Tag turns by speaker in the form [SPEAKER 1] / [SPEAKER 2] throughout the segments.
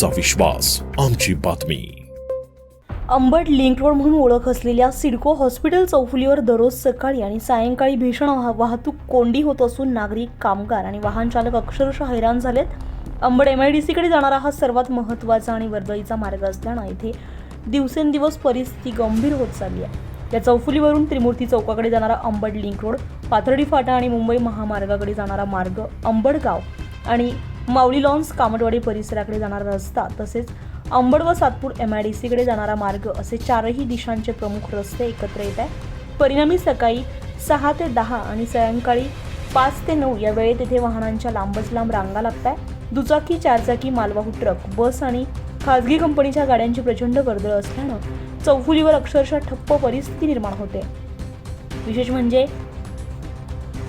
[SPEAKER 1] तुमचा विश्वास आमची बातमी।
[SPEAKER 2] अंबड लिंक रोड म्हणून ओळख असलेल्या सिडको हॉस्पिटल चौफुलीवर दररोज सकाळी आणि सायंकाळी भीषण वाहतूक कोंडी होत असून नागरिक, कामगार आणि वाहन चालक अक्षरशः हैराण झालेत। अंबड MIDC कडे जाणारा हा सर्वात महत्त्वाचा आणि वर्दळीचा मार्ग असल्यानं इथे दिवसेंदिवस परिस्थिती गंभीर होत चालली आहे। या चौफुलीवरून त्रिमूर्ती चौकाकडे जाणारा अंबड लिंक रोड, पाथर्डी फाटा आणि मुंबई महामार्गाकडे जाणारा मार्ग, अंबडगाव आणि माऊली लॉन्स कामटवाडी परिसराकडे जाणारा रस्ता तसेच अंबड व सातपूर MIDC कडे जाणारा मार्ग असे चारही दिशांचे प्रमुख रस्ते एकत्र येत आहेत। परिणामी सकाळी 6 ते 10 आणि सायंकाळी 5 ते 9 या वेळेत येथे वाहनांच्या लांबच लांब रांगा लागतात। दुचाकी, चारचाकी, मालवाहू ट्रक, बस आणि खासगी कंपनीच्या गाड्यांची प्रचंड वर्दळ असल्यानं चौफुलीवर अक्षरशः ठप्प परिस्थिती निर्माण होते। विशेष म्हणजे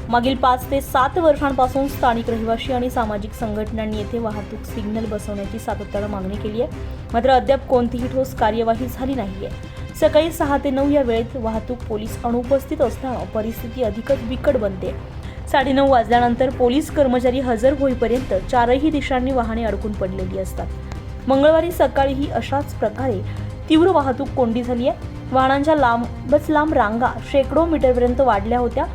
[SPEAKER 2] मागील 5 ते 7 वर्षांपासून स्थानिक रहिवासी आणि सामाजिक संघटनांनी येथे वाहतूक सिग्नल बसवण्याची सातत्यानं मागणी केली आहे, मात्र अद्याप कोणतीही ठोस कार्यवाही झाली नाहीये। सकाळी 6 ते 9 या वेळेत वाहतूक पोलीस अनुपस्थित असल्यानं परिस्थिती अधिकच बिकट बनते। 9:30 वाजल्यानंतर पोलीस कर्मचारी हजर होईपर्यंत चारही दिशांनी वाहने अडकून पडलेली असतात। मंगळवारी सकाळीही अशाच प्रकारे तीव्र वाहतूक कोंडी झाली आहे। वाहनांच्या लांबच लांब रांगा शेकडो मीटरपर्यंत वाढल्या होत्या।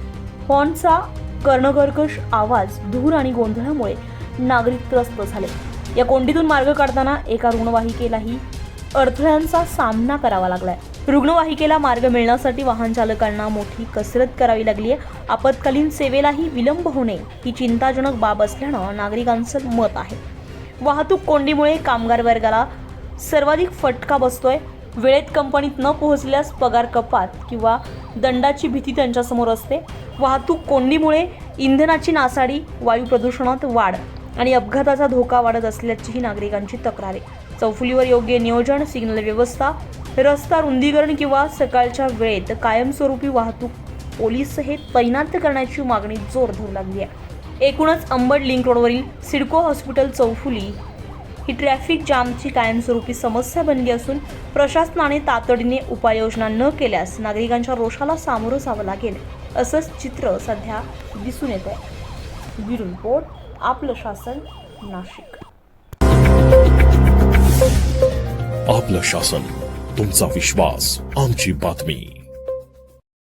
[SPEAKER 2] हॉर्नचा कर्णकर्कश आवाज, धूर आणि गोंधळामुळे नागरिक त्रस्त झाले। या कोंडीतून मार्ग काढताना एका रुग्णवाहिकेलाही अडथळ्यांचा सामना करावा लागलाय। रुग्णवाहिकेला मार्ग मिळण्यासाठी वाहन चालकांना मोठी कसरत करावी लागली आहे। आपत्कालीन सेवेलाही विलंब होणे ही चिंताजनक बाब असल्यानं नागरिकांचं मत आहे। वाहतूक कोंडीमुळे कामगार वर्गाला सर्वाधिक फटका बसतोय। वेळेत कंपनीत न पोहोचल्यास पगार कपात किंवा दंडाची भीती त्यांच्यासमोर असते। वाहतूक कोंडीमुळे इंधनाची नासाडी, वायू प्रदूषणात वाढ आणि अपघाताचा धोका वाढत असल्याचीही नागरिकांची तक्रार आहे। चौफुलीवर योग्य नियोजन, सिग्नल व्यवस्था, रस्ता रुंदीकरण किंवा सकाळच्या वेळेत कायमस्वरूपी वाहतूक पोलीस हे तैनात करण्याची मागणी जोर धरू लागली आहे। एकूणच अंबड लिंक रोडवरील सिडको हॉस्पिटल चौफुली ही ट्रॅफिक जामची कायमस्वरूपी समस्या बनली असून प्रशासनाने तातडीने उपाययोजना न केल्यास नागरिकांच्या रोषाला सामोरं जावं लागेल असंच चित्र सध्या दिसून येत आहे। ब्युरो रिपोर्ट, आपलं शासन, नाशिक।
[SPEAKER 1] आपलं शासन, तुमचा विश्वास आमची बातमी।